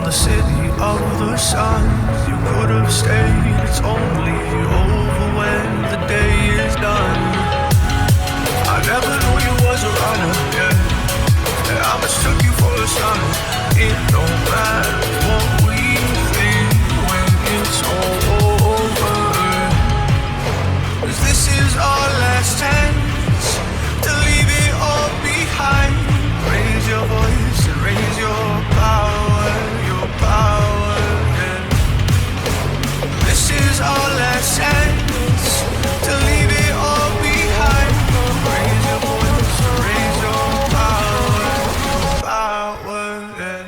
the city of the sun. You could have stayed, it's only over when the day is done. I never knew you was a runner, yeah. I mistook you for a son. It don't matter what we think when it's all over. 'Cause this is our last chance to leave it all behind. Raise your voice and raise your power, yeah. This is our last chance to leave it all behind. Raise your voice and raise your power, yeah.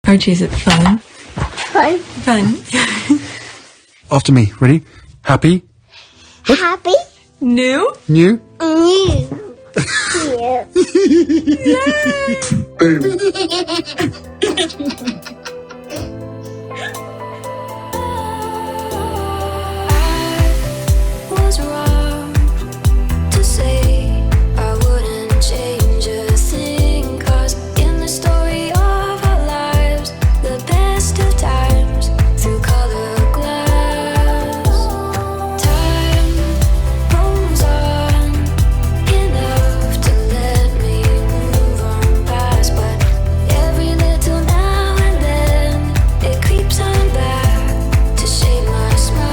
Archie, is it fun? Fun. Fun. After me. Ready? Happy? Happy. New? New? New. Was wrong to say I wouldn't change a thing, 'cause in the story of our lives, the best of times through colored glass, time moves on enough to let me move on past, but every little now and then it creeps on back to shape my smile.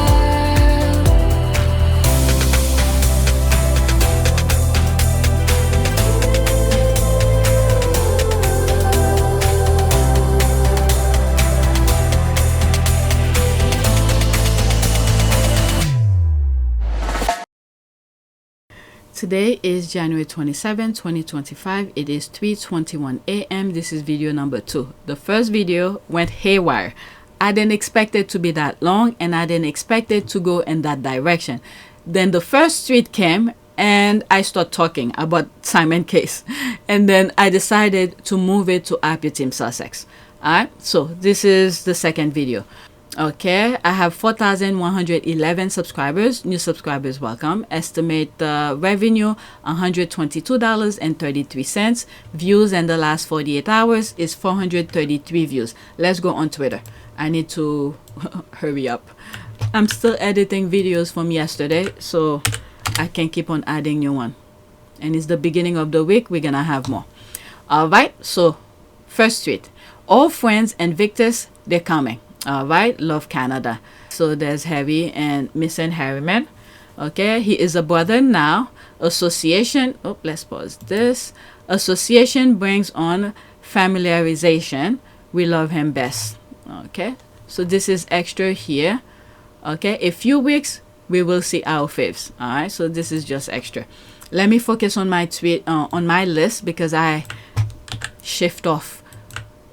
Today is January 27, 2025. It is 3:21 a.m. This is video number 2. The first video went haywire. I didn't expect it to be that long, and I didn't expect it to go in that direction. Then the first tweet came, and I started talking about Simon case, and then I decided to move it to IP Team Sussex. Alright, so this is the second video. Okay, I have 4,111 subscribers. New subscribers, welcome. Estimate revenue $122.33. Views in the last 48 hours is 433 views. Let's go on Twitter. I need to hurry up. I'm still editing videos from yesterday, so I can keep on adding new one. And it's the beginning of the week. We're gonna have more. All right, so first tweet. All friends Invictus, they're coming. All right, love Canada. So there's Harry and Missing Harriman. Okay, he is a brother now. Association, oh, let's pause this. Association brings on familiarization. We love him best. Okay, so this is extra here. Okay, a few weeks we will see our faves. All right, so this is just extra. Let me focus on my tweet, on my list, because I shift off.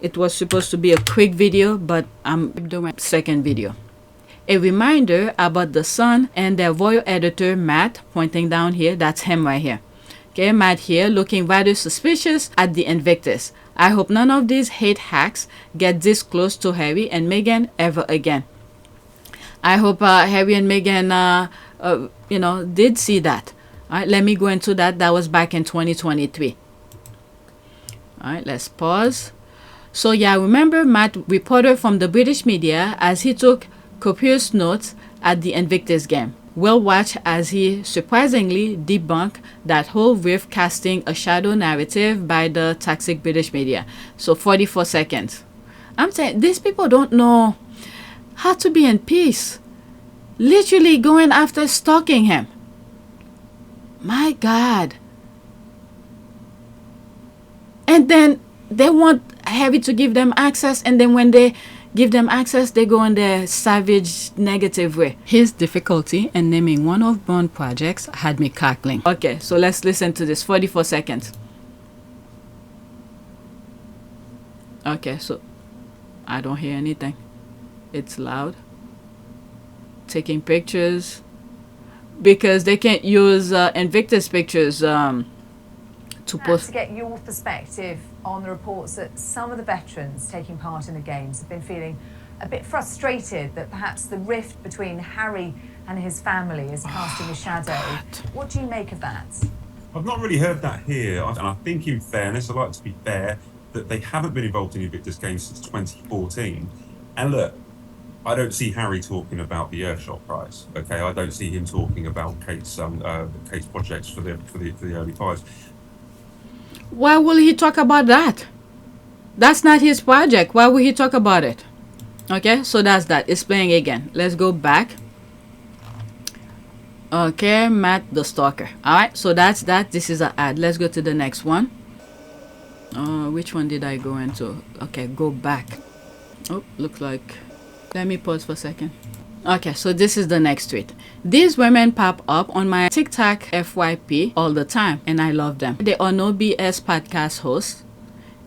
It was supposed to be a quick video, but I'm doing my second video. A reminder about the Sun and their royal editor, Matt, pointing down here. That's him right here. Okay, Matt here, looking rather suspicious at the Invictus. I hope none of these hate hacks get this close to Harry and Meghan ever again. I hope Harry and Meghan, did see that. All right, let me go into that. That was back in 2023. All right, let's pause. So yeah, remember Matt, reporter from the British media, as he took copious notes at the Invictus game. We'll watch as he surprisingly debunked that whole riff casting a shadow narrative by the toxic British media. So 44 seconds. I'm saying these people don't know how to be in peace. Literally going after stalking him. My God. And then they want Harry to give them access, and then when they give them access, they go in their savage, negative way. His difficulty in naming one of Bond projects had me cackling. Okay, so let's listen to this. 44 seconds. Okay, so I don't hear anything. It's loud. Taking pictures. Because they can't use Invictus pictures to post. To get your perspective on the reports that some of the veterans taking part in the games have been feeling a bit frustrated that perhaps the rift between Harry and his family is casting a shadow. What do you make of that? I've not really heard that here, and I think in fairness, I'd like to be fair, that they haven't been involved in Invictus Games since 2014. And look, I don't see Harry talking about the Earthshot Prize. Okay, I don't see him talking about Kate's projects for the early fives. Why will he talk about that? That's not his project. Why will he talk about it? Okay, so that's that. It's playing again. Let's go back. Okay, Matt the Stalker. Alright, so that's that. This is an ad. Let's go to the next one. Which one did I go into? Okay, go back. Oh, looks like... Let me pause for a second. Okay, so this is the next tweet. These women pop up on my TikTok FYP all the time, and I love them. They are no BS podcast hosts,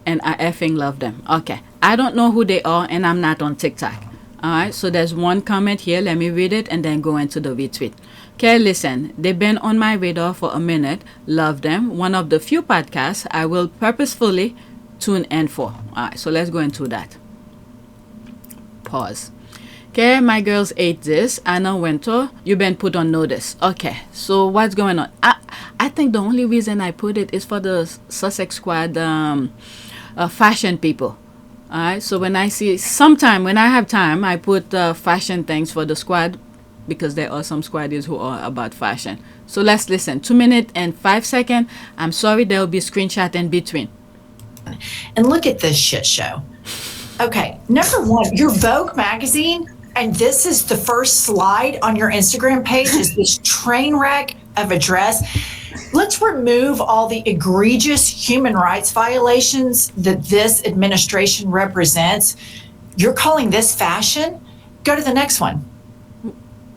and I effing love them. Okay, I don't know who they are, and I'm not on TikTok. Alright, so there's one comment here. Let me read it and then go into the retweet. Okay, listen, they've been on my radar for a minute. Love them. One of the few podcasts I will purposefully tune in for. Alright, so let's go into that. Pause. Okay, my girls ate this. Anna Winter, you've been put on notice. Okay, so what's going on? I think the only reason I put it is for the Sussex squad fashion people. Alright, so when I see, sometime when I have time, I put fashion things for the squad because there are some squaddies who are about fashion. So let's listen. 2 minutes and 5 seconds. I'm sorry, there will be screenshot in between. And look at this shit show. Okay, number one, your Vogue magazine, and this is the first slide on your Instagram page, is this train wreck of a dress. Let's remove all the egregious human rights violations that this administration represents. You're calling this fashion? Go to the next one.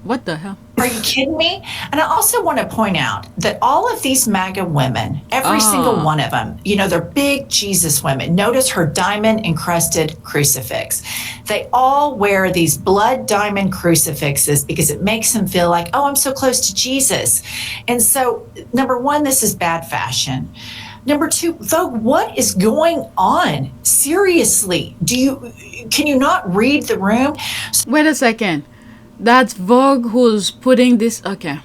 What the hell? Are you kidding me? And I also want to point out that all of these MAGA women, every single one of them, you know, they're big Jesus women. Notice her diamond encrusted crucifix. They all wear these blood diamond crucifixes because it makes them feel like, oh, I'm so close to Jesus. And so, number one, this is bad fashion. Number two, Vogue, what is going on? Seriously, can you not read the room? Wait a second. That's Vogue who's putting this. Okay,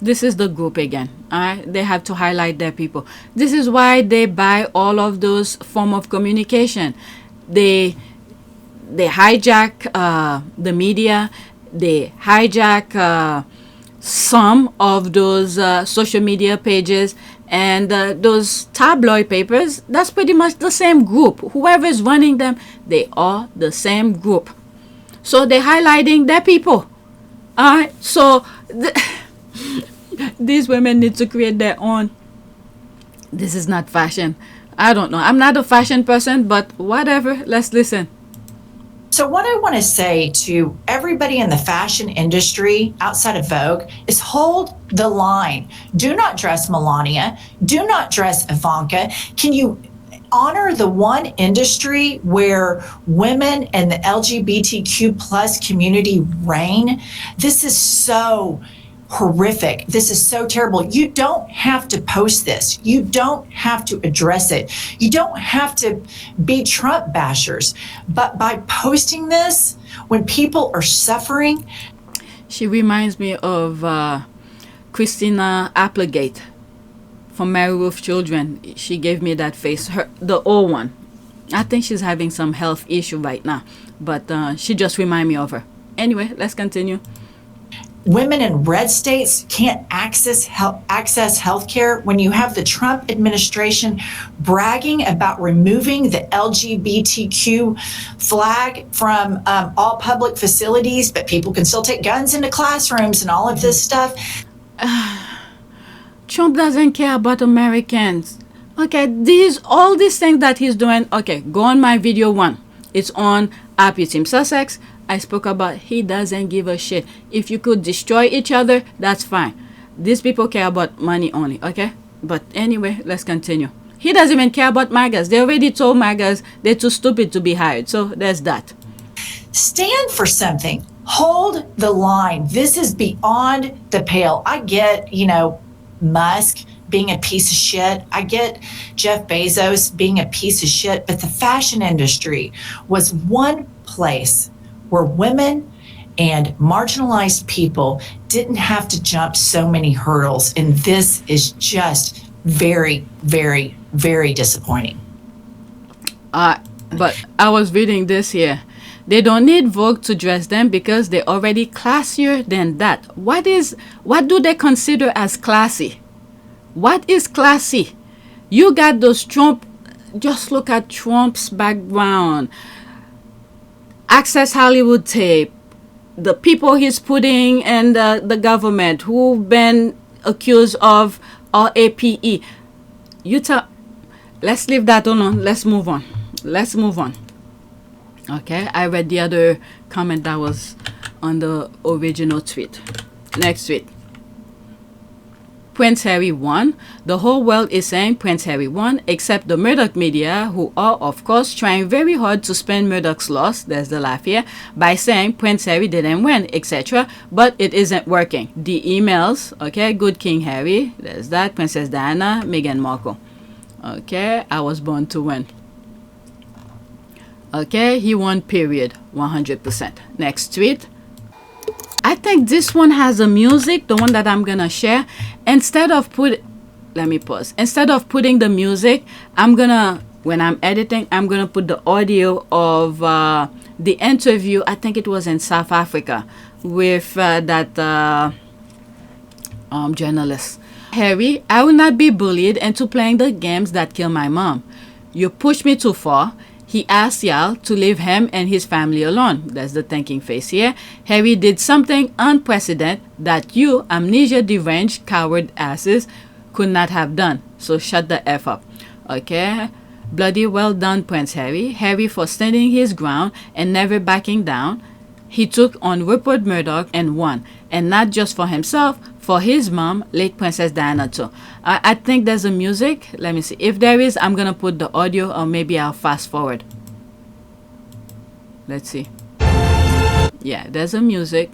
this is the group again. Alright, they have to highlight their people. This is why they buy all of those form of communication. They hijack the media. They hijack some of those social media pages and those tabloid papers. That's pretty much the same group. Whoever is running them, they are the same group. So they're highlighting their people. Alright, so these women need to create their own. This is not fashion. I don't know. I'm not a fashion person, but whatever. Let's listen. So what I want to say to everybody in the fashion industry outside of Vogue is hold the line. Do not dress Melania. Do not dress Ivanka. Can you honor the one industry where women and the LGBTQ plus community reign? This is so horrific. This is so terrible. You don't have to post this. You don't have to address it. You don't have to be Trump bashers. But by posting this, when people are suffering. She reminds me of Christina Applegate from Mary with Children. She gave me that face, the old one. I think she's having some health issue right now, but she just reminded me of her. Anyway, let's continue. women in red states can't access health care when you have the Trump administration bragging about removing the LGBTQ flag from all public facilities, but people can still take guns into classrooms and all of this stuff. Trump doesn't care about Americans. Okay, all these things that he's doing. Okay, go on my video 1. It's on Happy Team Sussex. I spoke about he doesn't give a shit. If you could destroy each other, that's fine. These people care about money only, okay? But anyway, let's continue. He doesn't even care about MAGAs. They already told MAGAs they're too stupid to be hired. So there's that. Stand for something. Hold the line. This is beyond the pale. I get, Musk being a piece of shit. I get Jeff Bezos being a piece of shit. But the fashion industry was one place where women and marginalized people didn't have to jump so many hurdles. And this is just very, very, very disappointing. But I was reading this here. They don't need Vogue to dress them because they're already classier than that. What do they consider as classy? What is classy? You got those Trump, just look at Trump's background. Access Hollywood tape, the people he's putting in the government who've been accused of RAPE. Let's leave that alone. Let's move on. Okay, I read the other comment that was on the original tweet. Next tweet. Prince Harry won. The whole world is saying Prince Harry won, except the Murdoch media, who are, of course, trying very hard to spin Murdoch's loss, there's the laugh here, by saying Prince Harry didn't win, etc. But it isn't working. The emails, okay, good King Harry, there's that, Princess Diana, Meghan Markle. Okay, I was born to win. Okay, he won, period, 100%. Next tweet. I think this one has a music, the one that I'm gonna share. Instead of putting the music, when I'm editing, I'm gonna put the audio of the interview. I think it was in South Africa with that journalist. Harry, I will not be bullied into playing the games that kill my mom. You pushed me too far. He asked y'all to leave him and his family alone. That's the thinking face here. Harry did something unprecedented that you, amnesia deranged coward asses, could not have done. So shut the F up. Okay? Bloody well done, Prince Harry. Harry for standing his ground and never backing down. He took on Rupert Murdoch and won. And not just for himself, for his mom, late Princess Diana too. I think there's a music. Let me see. If there is, I'm going to put the audio, or maybe I'll fast forward. Let's see. Yeah, there's a music.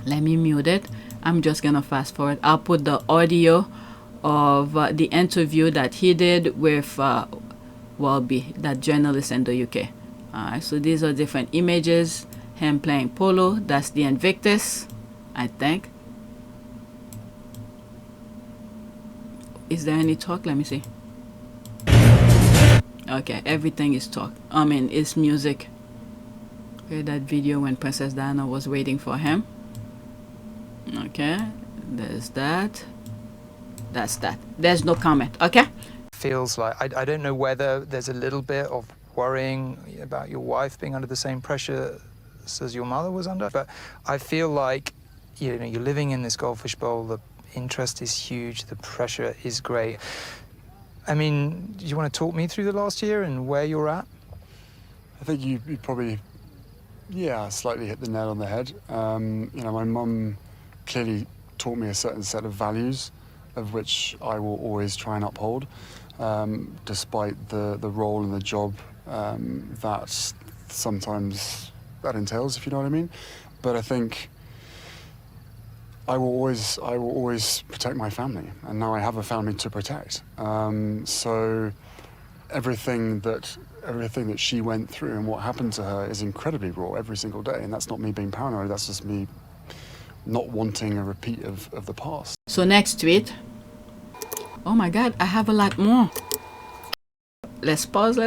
Let me mute it. I'm just going to fast forward. I'll put the audio of the interview that he did with Welby, that journalist in the UK. Alright, so these are different images. Him playing polo. That's the Invictus, I think. Is there any talk? Let me see. Okay, everything is talk. It's music. Okay, that video when Princess Diana was waiting for him. Okay, there's that. That's that. There's no comment. Okay. Feels like I don't know whether there's a little bit of worrying about your wife being under the same pressure as your mother was under, but I feel like you're living in this goldfish bowl. The interest is huge. The pressure is great. I mean, do you want to talk me through the last year and where you're at? I think you probably, slightly hit the nail on the head. My mum clearly taught me a certain set of values, of which I will always try and uphold, despite the role and the job that sometimes that entails, if you know what I mean. But I think I will always protect my family, and now I have a family to protect. So everything that she went through and what happened to her is incredibly raw every single day, and that's not me being paranoid. That's just me not wanting a repeat of the past. So next tweet. Oh my God, I have a lot more. Let's pause,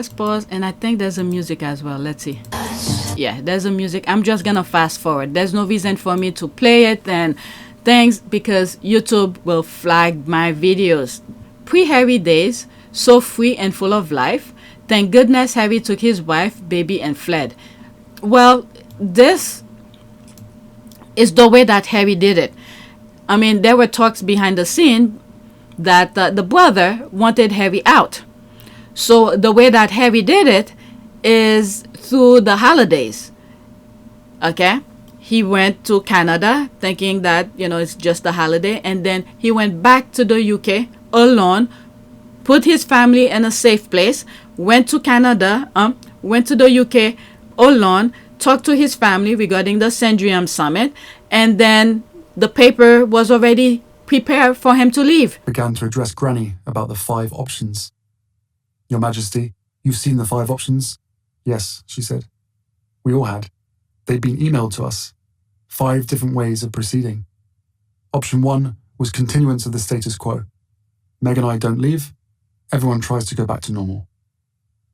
and I think there's a music as well. Let's see. Yeah, there's a music. I'm just gonna fast forward. There's no reason for me to play it and things because YouTube will flag my videos. Pre-Harry days, so free and full of life. Thank goodness Harry took his wife, baby, and fled. Well, this is the way that Harry did it. I mean, there were talks behind the scene that the brother wanted Harry out. So the way that Harry did it is through the holidays. Okay? He went to Canada thinking that, it's just a holiday. And then he went back to the UK alone, put his family in a safe place, went to Canada, went to the UK alone, talked to his family regarding the Sandrium Summit. And then the paper was already prepared for him to leave. Began to address Granny about the 5 options. Your Majesty, you've seen the 5 options? Yes, she said. We all had. They'd been emailed to us. 5 different ways of proceeding. Option 1 was continuance of the status quo. Meg and I don't leave. Everyone tries to go back to normal.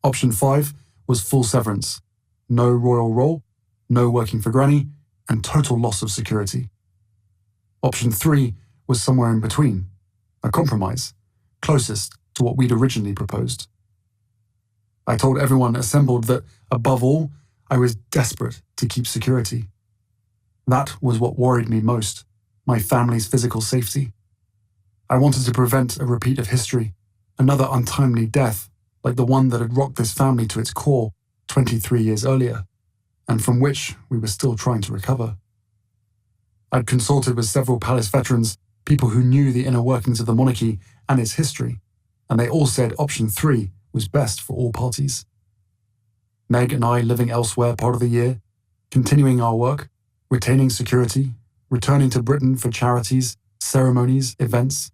Option 5 was full severance. No royal role, no working for Granny, and total loss of security. Option 3 was somewhere in between, a compromise, closest to what we'd originally proposed. I told everyone assembled that, above all, I was desperate to keep security. That was what worried me most, my family's physical safety. I wanted to prevent a repeat of history, another untimely death like the one that had rocked this family to its core 23 years earlier, and from which we were still trying to recover. I'd consulted with several palace veterans, people who knew the inner workings of the monarchy and its history, and they all said option 3 was best for all parties. Meg and I living elsewhere part of the year, continuing our work, retaining security, returning to Britain for charities, ceremonies, events.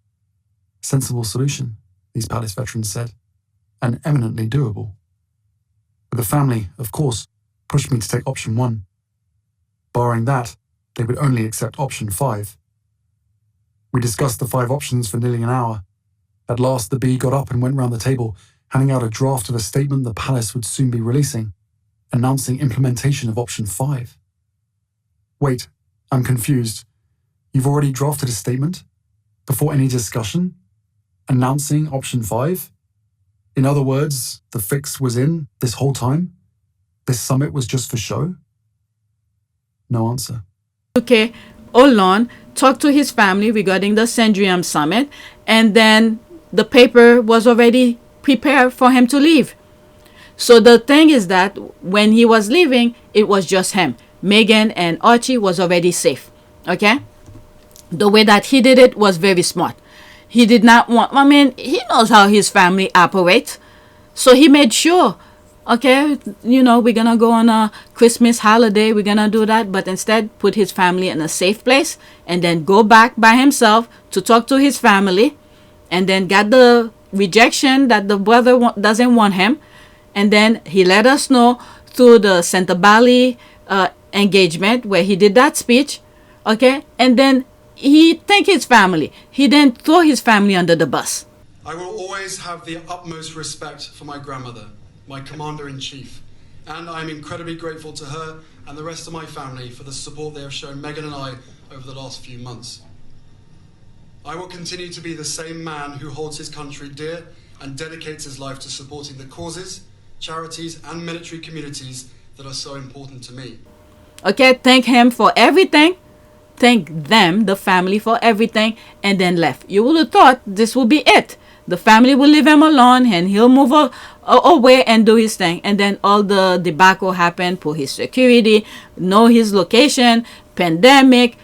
Sensible solution, these palace veterans said, and eminently doable. But the family, of course, pushed me to take option 1. Barring that, they would only accept option 5. We discussed the 5 options for nearly an hour. At last, the bee got up and went round the table, handing out a draft of a statement the palace would soon be releasing, announcing implementation of option 5. Wait, I'm confused. You've already drafted a statement? Before any discussion? Announcing option 5? In other words, the fix was in this whole time? This summit was just for show? No answer. UK alone, talked to his family regarding the Sandrium Summit, and then the paper was already prepared for him to leave. So the thing is that when he was leaving, it was just him. Meghan and Archie was already safe. Okay? The way that he did it was very smart. He did not want, he knows how his family operates. So he made sure, okay, we're going to go on a Christmas holiday. We're going to do that. But instead, put his family in a safe place and then go back by himself to talk to his family and then got the rejection that the brother doesn't want him. And then he let us know through the Santa Bali engagement where he did that speech. Okay. And then he thanked his family. He didn't throw his family under the bus. I will always have the utmost respect for my grandmother, my commander-in-chief, and I am incredibly grateful to her and the rest of my family for the support they have shown Meghan and I over the last few months. I will continue to be the same man who holds his country dear and dedicates his life to supporting the causes, charities and military communities that are so important to me. Okay, thank him for everything. Thank them, the family, for everything, and then left. You would have thought this would be it. The family will leave him alone and he'll move away and do his thing. And then all the debacle happened, put his security, know his location, pandemic.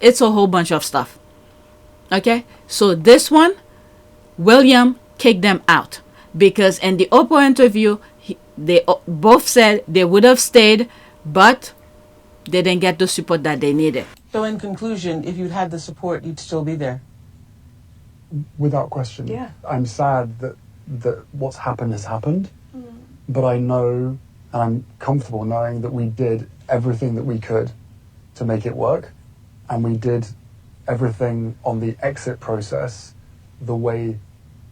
It's a whole bunch of stuff. Okay? So this one, William kicked them out. Because in the Oprah interview, they both said they would have stayed, but they didn't get the support that they needed. So in conclusion, if you'd had the support, you'd still be there? Without question. Yeah. I'm sad that what's happened has happened, but I know and I'm comfortable knowing that we did everything that we could to make it work, and we did everything on the exit process the way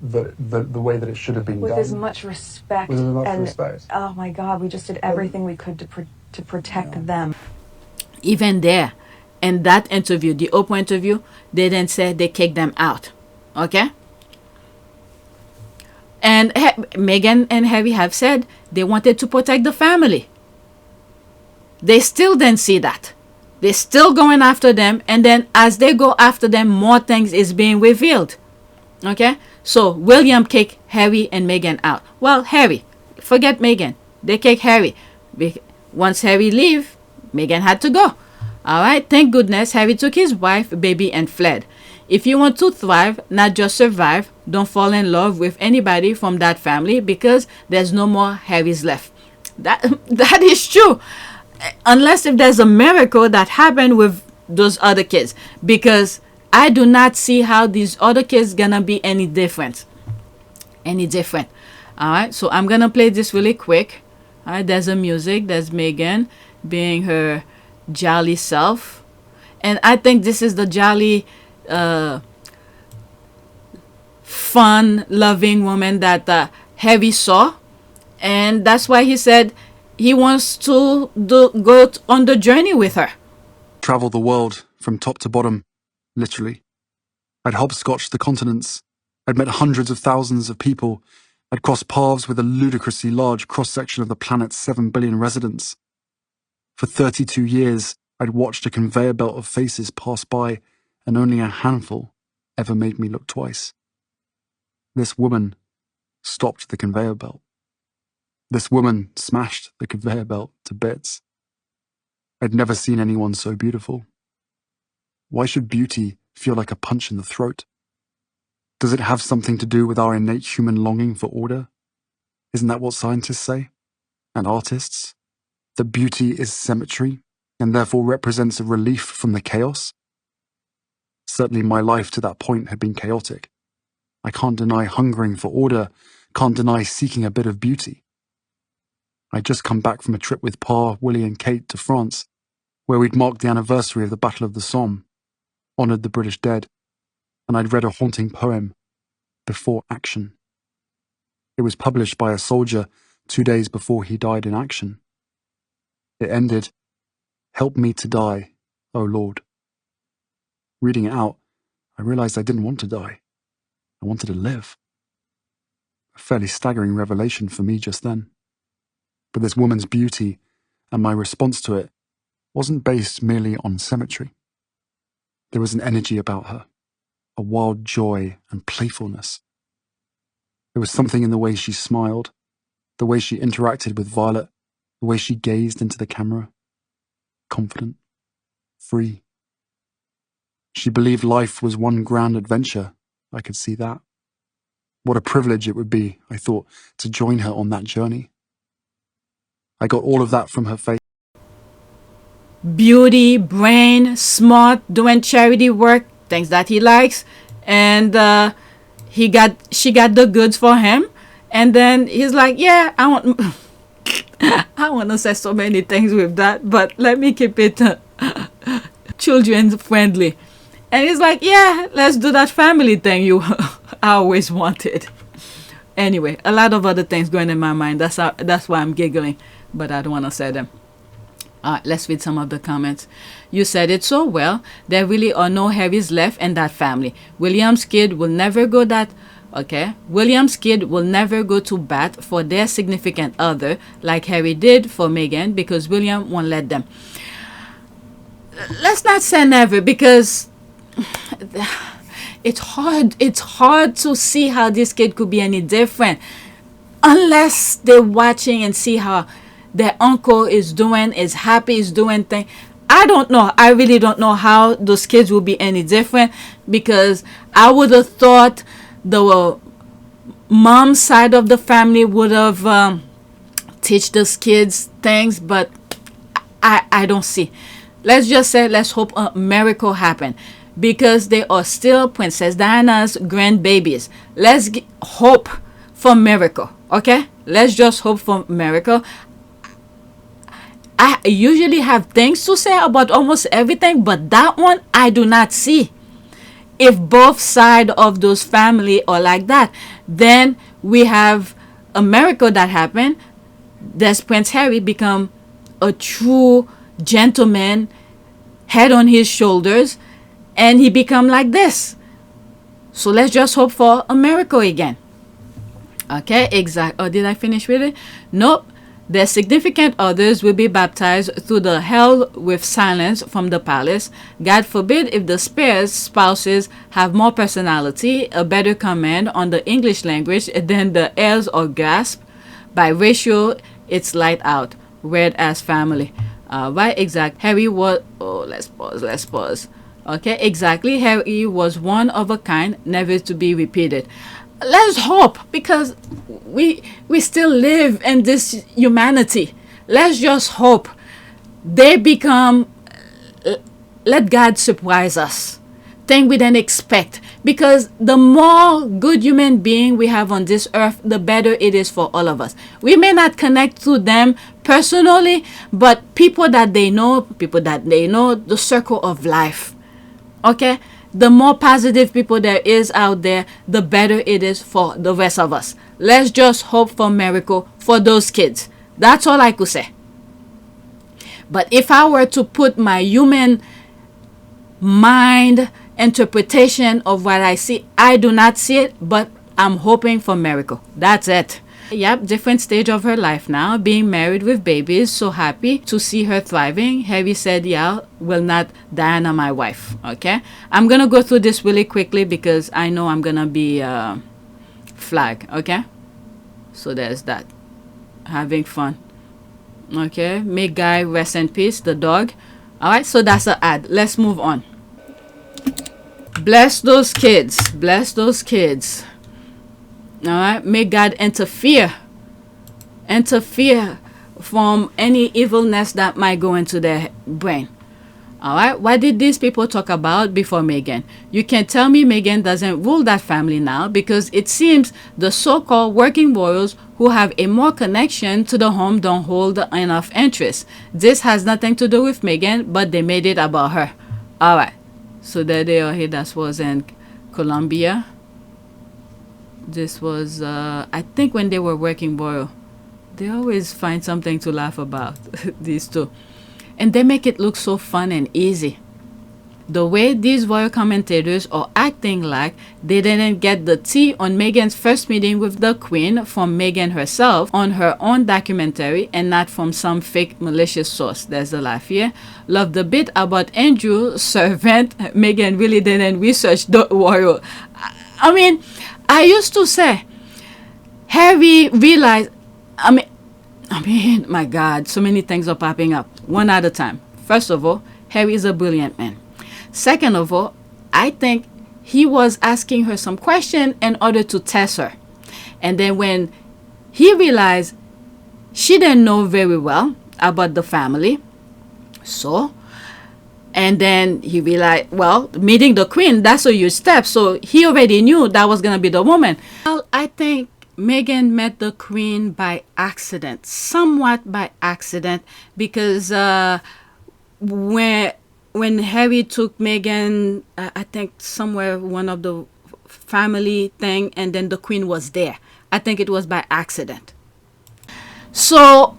that it should have been with done. as much respect. With as much respect. Oh my God, we just did everything we could to to protect them. Even there, in that interview, the Oprah interview, they didn't say they kicked them out. Okay? And Meghan and Harry have said they wanted to protect the family. They still didn't see that. They're still going after them. And then as they go after them, more things is being revealed. Okay? So William kicked Harry and Meghan out. Well, Harry. Forget Meghan. They kicked Harry. Once Harry leave, Meghan had to go. All right? Thank goodness Harry took his wife, baby, and fled. If you want to thrive, not just survive, don't fall in love with anybody from that family because there's no more Harrys left. That is true. Unless if there's a miracle that happened with those other kids. Because I do not see how these other kids gonna be any different. Alright, so I'm gonna play this really quick. Alright, there's a music. There's Meghan being her jolly self. And I think this is the jolly fun loving woman that Harry saw, and that's why he said he wants to go on the journey with her. Travel the world from top to bottom, literally. I'd hopscotched the continents. I'd met hundreds of thousands of people. I'd crossed paths with a ludicrously large cross-section of the planet's 7 billion residents. For 32 years, I'd watched a conveyor belt of faces pass by, and only a handful ever made me look twice. This woman stopped the conveyor belt. This woman smashed the conveyor belt to bits. I'd never seen anyone so beautiful. Why should beauty feel like a punch in the throat? Does it have something to do with our innate human longing for order? Isn't that what scientists say? And artists? That beauty is symmetry, and therefore represents a relief from the chaos? Certainly my life to that point had been chaotic. I can't deny hungering for order, can't deny seeking a bit of beauty. I'd just come back from a trip with Pa, Willie and Kate to France, where we'd marked the anniversary of the Battle of the Somme, honoured the British dead, and I'd read a haunting poem, Before Action. It was published by a soldier 2 days before he died in action. It ended, "Help me to die, O Lord." Reading it out, I realised I didn't want to die. I wanted to live. A fairly staggering revelation for me just then. But this woman's beauty and my response to it wasn't based merely on symmetry. There was an energy about her, a wild joy and playfulness. There was something in the way she smiled, the way she interacted with Violet, the way she gazed into the camera. Confident, free. She believed life was one grand adventure. I could see that. What a privilege it would be, I thought, to join her on that journey. I got all of that from her face. Beauty, brain, smart, doing charity work, things that he likes, and she got the goods for him, and then he's like, yeah, I want to say so many things with that, but let me keep it children friendly. And he's like, yeah, let's do that family thing you I always wanted. Anyway, a lot of other things going in my mind. That's why I'm giggling, but I don't want to say them. All right, let's read some of the comments. You said it so well. There really are no Harrys left in that family. William's kid will never go to bat for their significant other like Harry did for Meghan because William won't let them. Let's not say never, because it's hard to see how this kid could be any different unless they're watching and see how their uncle is doing, is happy, is doing things. I don't know. I really don't know how those kids will be any different, because I would have thought the mom side of the family would have teach those kids things, but I don't see. Let's just say, let's hope a miracle happen, because they are still Princess Diana's grandbabies. Let's hope for miracle, okay? Let's just hope for miracle. I usually have things to say about almost everything, but that one I do not see. If both sides of those family are like that, then we have a miracle that happened. Does Prince Harry become a true gentleman, head on his shoulders, and he become like this. So let's just hope for a miracle again. Okay, exact. Oh, did I finish with it? Nope. Their significant others will be baptized through the hell with silence from the palace. God forbid if the Spears spouses have more personality, a better command on the English language than the heirs or gasp. By ratio, it's light out. Weird ass family. Right, exact. Harry was. Oh, let's pause. Okay, exactly. Harry was one of a kind, never to be repeated. Let's hope, because we still live in this humanity. Let's just hope they become. Let God surprise us. Thing we didn't expect. Because the more good human being we have on this earth, the better it is for all of us. We may not connect to them personally, but people that they know, the circle of life. Okay? The more positive people there is out there, the better it is for the rest of us. Let's just hope for a miracle for those kids. That's all I could say. But if I were to put my human mind interpretation of what I see, I do not see it, but I'm hoping for miracle. That's it. Yep, different stage of her life now, being married with babies, so happy to see her thriving. Harry said, yeah, will not Diana my wife. Okay, I'm gonna go through this really quickly because I know I'm gonna be flagged. Okay, so there's that. Having fun. Okay, may Guy rest in peace, the dog. All right, so that's an ad. Let's move on. Bless those kids. Bless those kids. All right. May God interfere from any evilness that might go into their brain. All right. What did these people talk about before Meghan? You can tell me Meghan doesn't rule that family now, because it seems the so-called working royals who have a more connection to the home don't hold enough interest. This has nothing to do with Meghan, but they made it about her. All right. So there they are here. That was in Colombia. This was, I think, when they were working royal. They always find something to laugh about, these two. And they make it look so fun and easy. The way these royal commentators are acting like they didn't get the tea on Meghan's first meeting with the Queen from Meghan herself on her own documentary and not from some fake malicious source. There's the laugh here. Love the bit about Andrew's servant. Meghan really didn't research the royal. I mean, I used to say, Harry realized, I mean, my God, so many things are popping up, one at a time. First of all, Harry is a brilliant man. Second of all, I think he was asking her some question in order to test her. And then when he realized she didn't know very well about the family, and then he realized, well, meeting the Queen, that's a huge step. So he already knew that was going to be the woman. Well, I think Meghan met the Queen by accident, somewhat by accident, because when Harry took Meghan, I think somewhere, one of the family thing, and then the Queen was there. I think it was by accident. So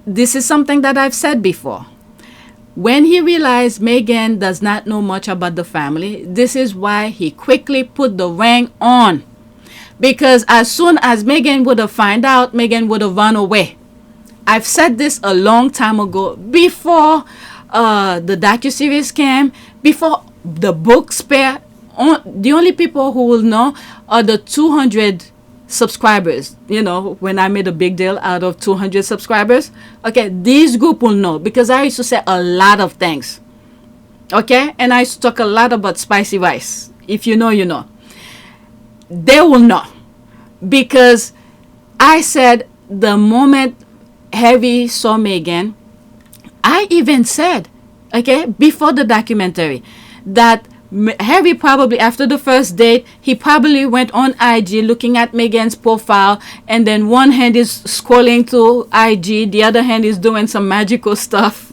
this is something that I've said before. When he realized Meghan does not know much about the family, this is why he quickly put the ring on. Because as soon as Meghan would have found out, Meghan would have run away. I've said this a long time ago, before the docuseries came, before the book Spare. The only people who will know are the 200 subscribers. You know, when I made a big deal out of 200 subscribers. Okay, this group will know, because I used to say a lot of things. Okay, and I used to talk a lot about spicy rice. If you know, you know. They will know, because I said the moment Harry saw Meghan, I even said, okay, before the documentary, that Harry probably, after the first date, he probably went on IG looking at Meghan's profile, and then one hand is scrolling through IG, the other hand is doing some magical stuff.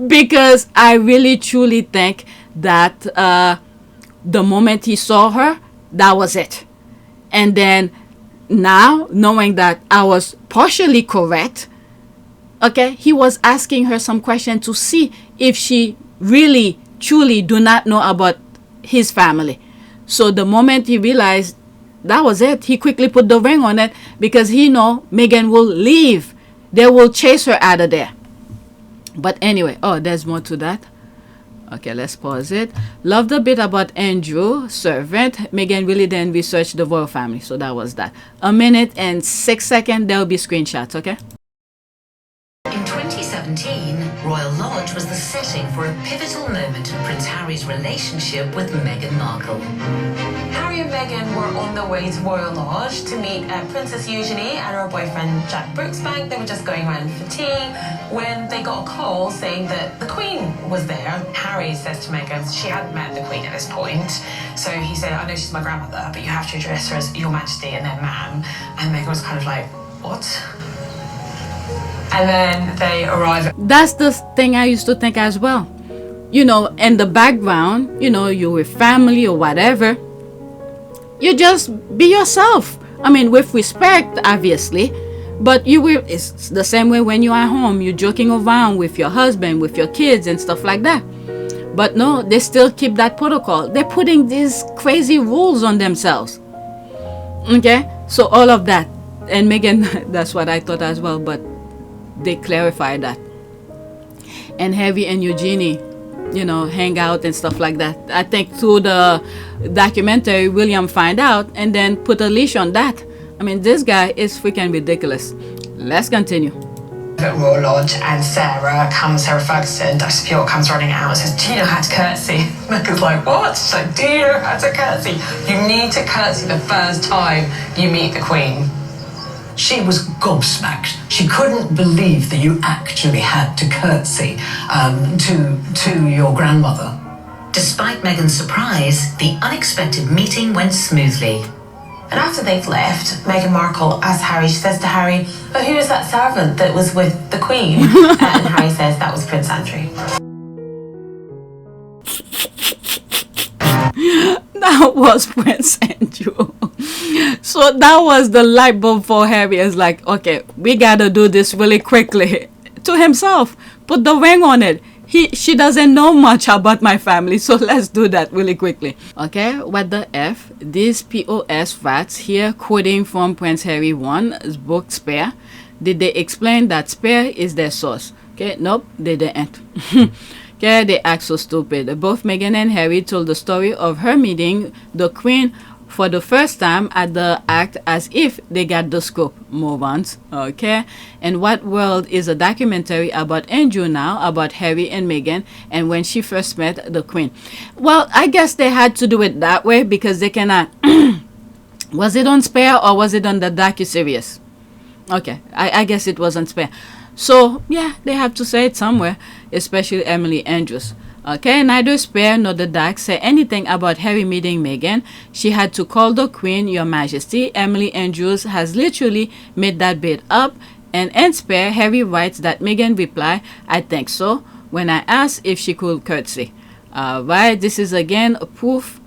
Because I really truly think that the moment he saw her, that was it. And then now, knowing that I was partially correct, Okay, he was asking her some question to see if she really, truly do not know about his family. So the moment he realized that was it, he quickly put the ring on it because he know Meghan will leave. They will chase her out of there. But anyway, oh, there's more to that. Okay, let's pause it. Loved the bit about Andrew, servant. Meghan really didn't research the royal family. So that was that. 1 minute and 6 seconds. There will be screenshots, okay? In 2017, Royal Lodge was the setting for a pivotal moment in Prince Harry's relationship with Meghan Markle. Harry and Meghan were on their way to Royal Lodge to meet Princess Eugenie and her boyfriend Jack Brooksbank. They were just going around for tea when they got a call saying that the Queen was there. Harry says to Meghan she hadn't met the Queen at this point. So he said, I know she's my grandmother, but you have to address her as Your Majesty and then ma'am. And Meghan was kind of like, what? And then they arrive. That's the thing I used to think as well. You know, in the background, you know, you're with family or whatever. You just be yourself. I mean, with respect, obviously. But you will, it's the same way when you're at home. You're joking around with your husband, with your kids and stuff like that. But no, they still keep that protocol. They're putting these crazy rules on themselves. Okay? So all of that. And Meghan, that's what I thought as well. But they clarified that. And Harry and Eugenie, you know, hang out and stuff like that. I think through the documentary, William find out and then put a leash on that. I mean, this guy is freaking ridiculous. Let's continue. At Royal Lodge, and Sarah Ferguson, Dr. Pure comes running out and says, do you know how to curtsy? Meghan's like, what? She's like, do you know how to curtsy? You need to curtsy the first time you meet the Queen. She was gobsmacked. She couldn't believe that you actually had to curtsy to your grandmother. Despite Meghan's surprise, the unexpected meeting went smoothly. And after they've left, Meghan Markle asks Harry, she says to Harry, oh, who was that servant that was with the Queen? And Harry says that was Prince Andrew. That was Prince Andrew. So that was the light bulb for Harry. It's like, okay, we gotta do this really quickly. To himself, put the ring on it. She doesn't know much about my family, so let's do that really quickly. Okay, what the F? These POS rats here quoting from Prince Harry I's book Spare. Did they explain that Spare is their source? Okay, nope, they didn't. Okay, they act so stupid. Both Meghan and Harry told the story of her meeting the Queen for the first time at the act as if they got the scoop. Move on. Okay. And What World is a documentary about Andrew now, about Harry and Meghan and when she first met the Queen. Well, I guess they had to do it that way because they cannot. Was it on Spare or was it on the docuseries? Okay, I guess it was on Spare. So, yeah, they have to say it somewhere, especially Emily Andrews. Okay, neither Spare nor the doc say anything about Harry meeting Meghan. She had to call the Queen Your Majesty. Emily Andrews has literally made that bit up. And in Spare, Harry writes that Meghan replied, I think so, when I asked if she could curtsy. Right, this is again a proof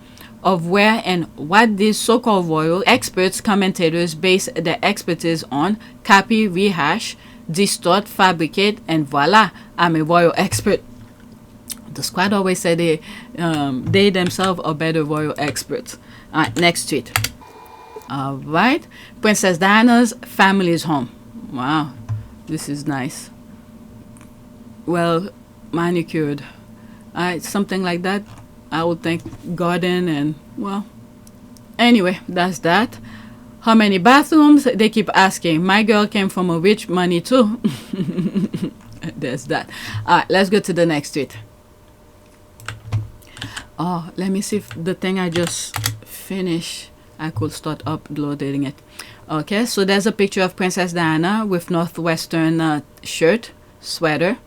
of where and what these so-called royal experts, commentators base their expertise on. Copy, rehash, distort, fabricate, and voila, I'm a royal expert. The squad always say they themselves are better royal experts. All right, next tweet. All right, Princess Diana's family is home. Wow, this is nice. Well, manicured. All right, something like that. I would think garden and, well, anyway, that's that. How many bathrooms? They keep asking. My girl came from a rich money too. There's that. All right, let's go to the next tweet. Oh, let me see if the thing I just finished, I could start uploading it. Okay, so there's a picture of Princess Diana with Northwestern shirt, sweater.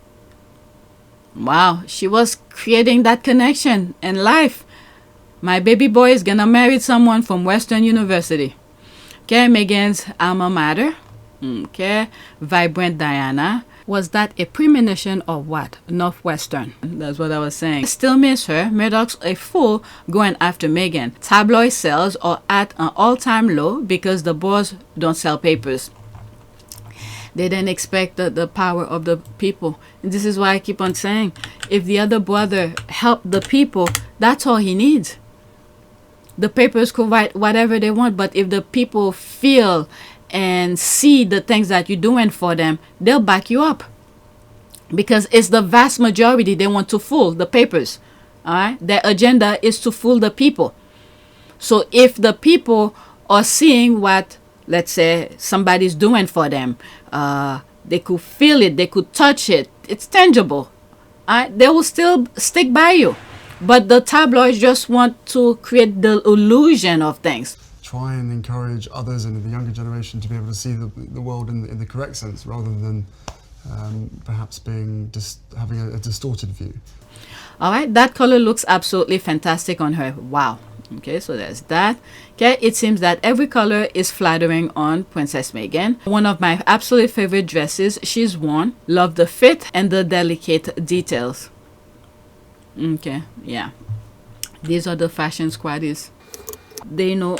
Wow, she was creating that connection in life. My baby boy is gonna marry someone from Western University. Okay, Meghan's alma mater. Okay, Vibrant Diana. Was that a premonition or what? Northwestern. That's what I was saying. Still miss her. Murdoch's a fool going after Meghan. Tabloid sales are at an all-time low because the boards don't sell papers. They didn't expect the power of the people. And this is why I keep on saying, if the other brother helped the people, that's all he needs. The papers could write whatever they want, but if the people feel and see the things that you're doing for them, they'll back you up. Because it's the vast majority they want to fool, the papers. All right? Their agenda is to fool the people. So if the people are seeing what, let's say, somebody's doing for them, they could feel it, they could touch it, it's tangible, they will still stick by you. But the tabloids just want to create the illusion of things. Try and encourage others and the younger generation to be able to see the world in the correct sense, rather than perhaps having a distorted view. All right, that color looks absolutely fantastic on her. Wow. Okay, so there's that. Okay, it seems that every color is flattering on Princess Meghan. One of my absolute favorite dresses she's worn. Love the fit and the delicate details. Okay, yeah. These are the fashion squaddies. They know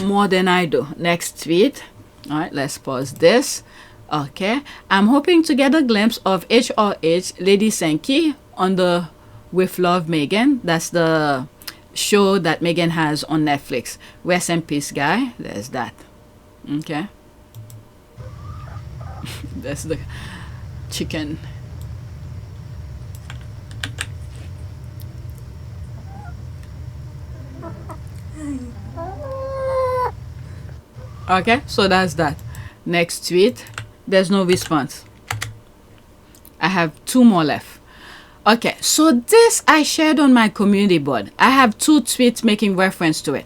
more than I do. Next tweet. All right, let's pause this. Okay, I'm hoping to get a glimpse of HRH Lady Sankey on the With Love Meghan. That's the show that Meghan has on Netflix. Rest in peace, guy. There's that. Okay. That's the chicken. Okay, so that's that. Next tweet. There's no response. I have 2 more left. Okay, so this I shared on my community board. I have 2 tweets making reference to it.